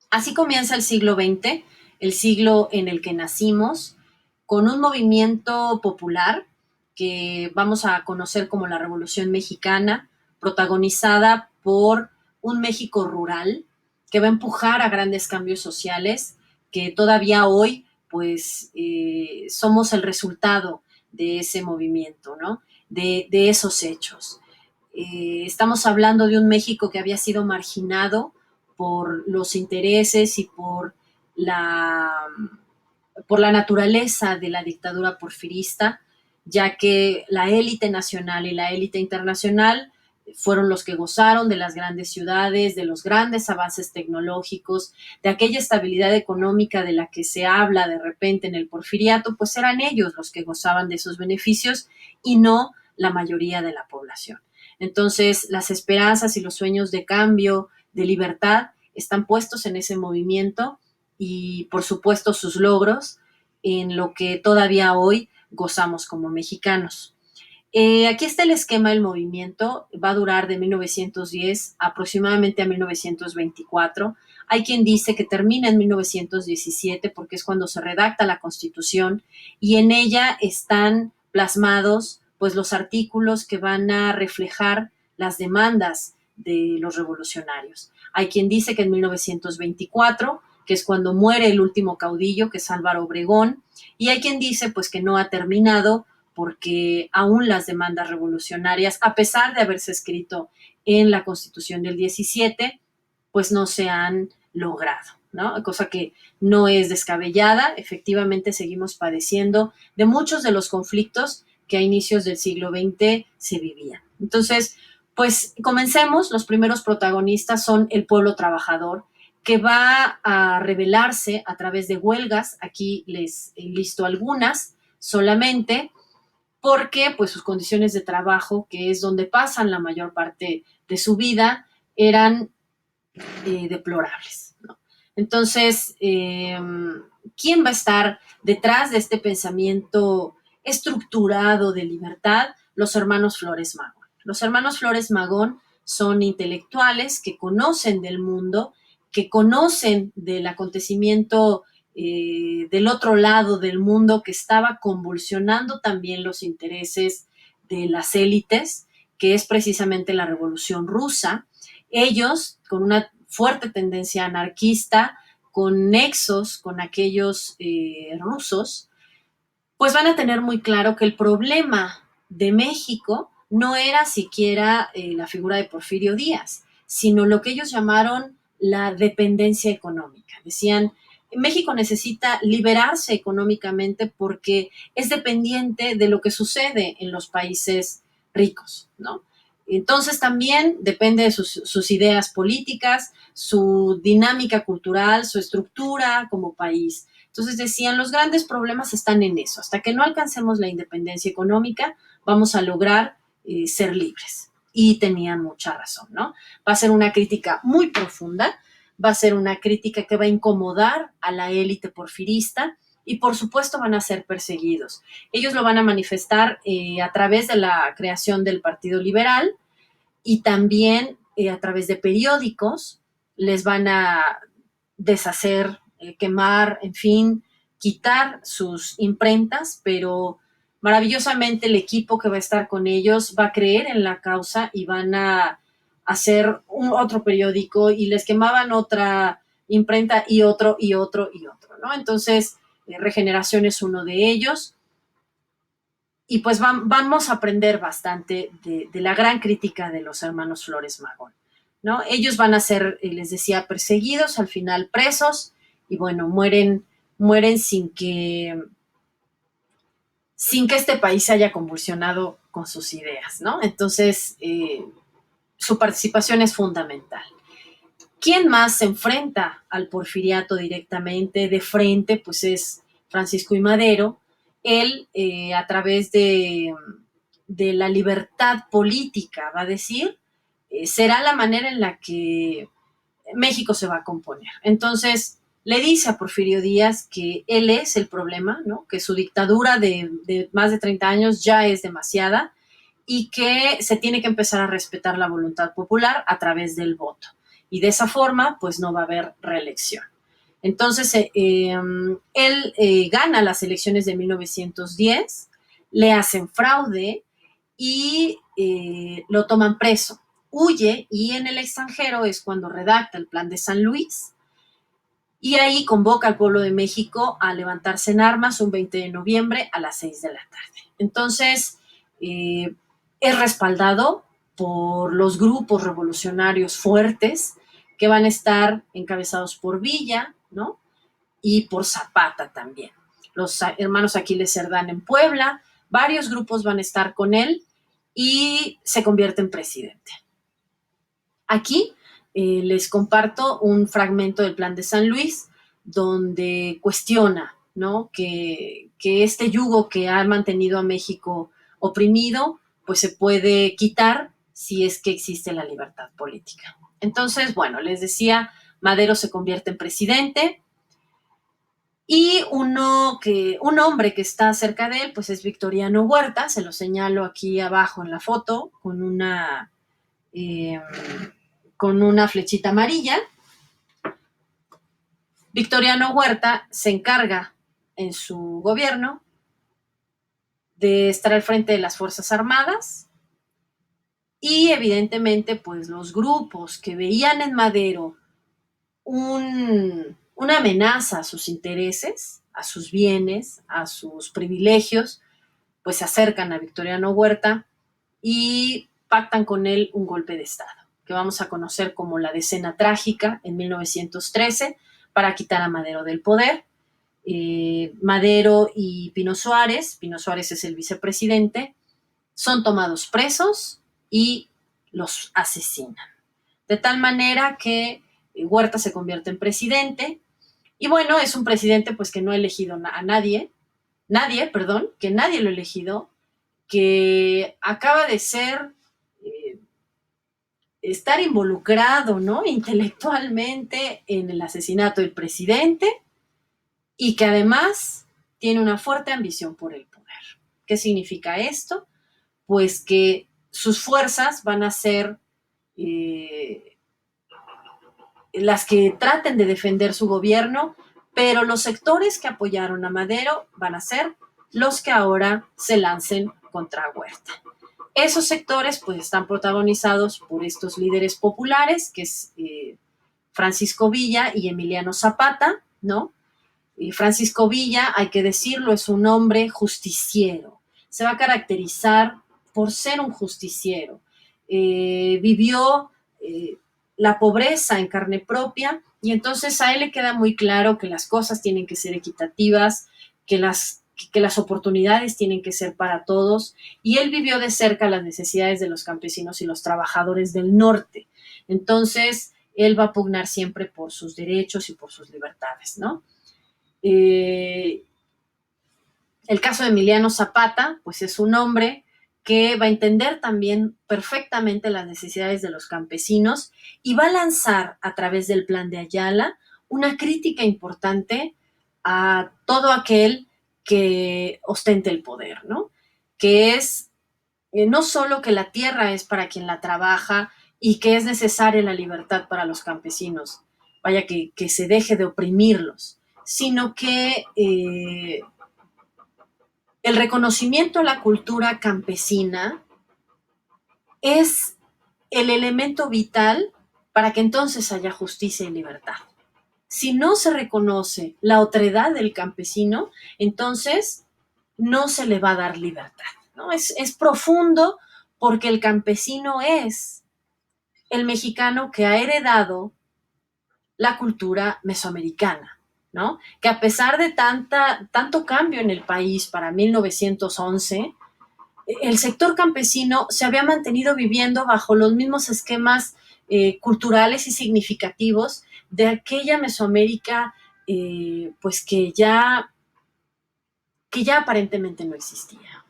Así comienza el siglo XX, el siglo en el que nacimos, con un movimiento popular que vamos a conocer como la Revolución Mexicana, protagonizada por un México rural que va a empujar a grandes cambios sociales que todavía hoy pues somos el resultado de ese movimiento, ¿no? De esos hechos. Estamos hablando de un México que había sido marginado por los intereses y por la naturaleza de la dictadura porfirista, ya que la élite nacional y la élite internacional fueron los que gozaron de las grandes ciudades, de los grandes avances tecnológicos, de aquella estabilidad económica de la que se habla de repente en el porfiriato, pues eran ellos los que gozaban de esos beneficios y no la mayoría de la población. Entonces, las esperanzas y los sueños de cambio, de libertad, están puestos en ese movimiento y, por supuesto, sus logros en lo que todavía hoy gozamos como mexicanos. Aquí está el esquema del movimiento, va a durar de 1910 aproximadamente a 1924. Hay quien dice que termina en 1917 porque es cuando se redacta la Constitución y en ella están plasmados pues los artículos que van a reflejar las demandas de los revolucionarios. Hay quien dice que en 1924, que es cuando muere el último caudillo, que es Álvaro Obregón, y hay quien dice pues que no ha terminado porque aún las demandas revolucionarias, a pesar de haberse escrito en la Constitución del 17, pues no se han logrado, ¿no? Cosa que no es descabellada, efectivamente seguimos padeciendo de muchos de los conflictos que a inicios del siglo XX se vivían. Entonces, pues comencemos, los primeros protagonistas son el pueblo trabajador, que va a rebelarse a través de huelgas, aquí les listo algunas solamente, porque pues sus condiciones de trabajo, que es donde pasan la mayor parte de su vida, eran deplorables, ¿no? Entonces, ¿quién va a estar detrás de este pensamiento estructurado de libertad? Los hermanos Flores Magón. Los hermanos Flores Magón son intelectuales que conocen del mundo, que conocen del acontecimiento del otro lado del mundo que estaba convulsionando también los intereses de las élites, que es precisamente la Revolución Rusa. Ellos, con una fuerte tendencia anarquista, con nexos con aquellos rusos, pues van a tener muy claro que el problema de México no era siquiera la figura de Porfirio Díaz, sino lo que ellos llamaron la dependencia económica. Decían, México necesita liberarse económicamente porque es dependiente de lo que sucede en los países ricos, ¿no? Entonces también depende de sus ideas políticas, su dinámica cultural, su estructura como país. Entonces decían, los grandes problemas están en eso. Hasta que no alcancemos la independencia económica, vamos a lograr ser libres. Y tenían mucha razón, ¿no? Va a ser una crítica muy profunda, va a ser una crítica que va a incomodar a la élite porfirista y por supuesto van a ser perseguidos. Ellos lo van a manifestar a través de la creación del Partido Liberal y también a través de periódicos. Les van a deshacer, quemar, en fin, quitar sus imprentas, pero maravillosamente el equipo que va a estar con ellos va a creer en la causa y van a hacer otro periódico y les quemaban otra imprenta y otro y otro y otro, ¿no? Entonces, Regeneración es uno de ellos y pues vamos a aprender bastante de la gran crítica de los hermanos Flores Magón, ¿no? Ellos van a ser, les decía, perseguidos, al final presos, y bueno, mueren sin que este país se haya convulsionado con sus ideas, ¿no? Entonces, su participación es fundamental. ¿Quién más se enfrenta al porfiriato directamente, de frente? Pues es Francisco I. Madero. Él, a través de la libertad política, va a decir, será la manera en la que México se va a componer. Entonces, le dice a Porfirio Díaz que él es el problema, ¿no? Que su dictadura de más de 30 años ya es demasiada y que se tiene que empezar a respetar la voluntad popular a través del voto. y de esa forma pues no va a haber reelección. Entonces él gana las elecciones de 1910, le hacen fraude y lo toman preso. Huye y en el extranjero es cuando redacta el Plan de San Luis y ahí convoca al pueblo de México a levantarse en armas un 20 de noviembre a las 6 de la tarde. Entonces, es respaldado por los grupos revolucionarios fuertes que van a estar encabezados por Villa, ¿no? Y por Zapata también. Los hermanos Aquiles Cerdán en Puebla, varios grupos van a estar con él y se convierte en presidente. Aquí les comparto un fragmento del Plan de San Luis donde cuestiona, ¿no? que este yugo que ha mantenido a México oprimido, pues se puede quitar si es que existe la libertad política. Entonces, bueno, les decía, Madero se convierte en presidente y un hombre que está cerca de él, pues es Victoriano Huerta, se lo señalo aquí abajo en la foto eh, con una flechita amarilla. Victoriano Huerta se encarga en su gobierno de estar al frente de las Fuerzas Armadas y evidentemente pues los grupos que veían en Madero una amenaza a sus intereses, a sus bienes, a sus privilegios, pues se acercan a Victoriano Huerta y pactan con él un golpe de Estado, que vamos a conocer como la Decena Trágica en 1913, para quitar a Madero del poder. Madero y Pino Suárez es el vicepresidente, son tomados presos y los asesinan. De tal manera que Huerta se convierte en presidente y bueno, es un presidente pues que no ha elegido a nadie, que nadie lo ha elegido, que acaba de ser estar involucrado, ¿no? Intelectualmente en el asesinato del presidente y que además tiene una fuerte ambición por el poder. ¿Qué significa esto? Pues que sus fuerzas van a ser las que traten de defender su gobierno, pero los sectores que apoyaron a Madero van a ser los que ahora se lancen contra Huerta. Esos sectores pues están protagonizados por estos líderes populares, que es Francisco Villa y Emiliano Zapata, ¿no? Y Francisco Villa, hay que decirlo, es un hombre justiciero. Se va a caracterizar por ser un justiciero. Vivió la pobreza en carne propia y entonces a él le queda muy claro que las cosas tienen que ser equitativas, que las oportunidades tienen que ser para todos, y él vivió de cerca las necesidades de los campesinos y los trabajadores del norte. Entonces, él va a pugnar siempre por sus derechos y por sus libertades, ¿no? El caso de Emiliano Zapata, pues es un hombre que va a entender también perfectamente las necesidades de los campesinos y va a lanzar a través del Plan de Ayala una crítica importante a todo aquel que ostente el poder, ¿no? Que es no solo que la tierra es para quien la trabaja y que es necesaria la libertad para los campesinos, vaya que se deje de oprimirlos, sino que el reconocimiento a la cultura campesina es el elemento vital para que entonces haya justicia y libertad. Si no se reconoce la otredad del campesino, entonces no se le va a dar libertad, ¿no? Es profundo porque el campesino es el mexicano que ha heredado la cultura mesoamericana, ¿no? Que a pesar de tanto cambio en el país para 1911, el sector campesino se había mantenido viviendo bajo los mismos esquemas culturales y significativos de aquella Mesoamérica, pues que ya aparentemente no existía.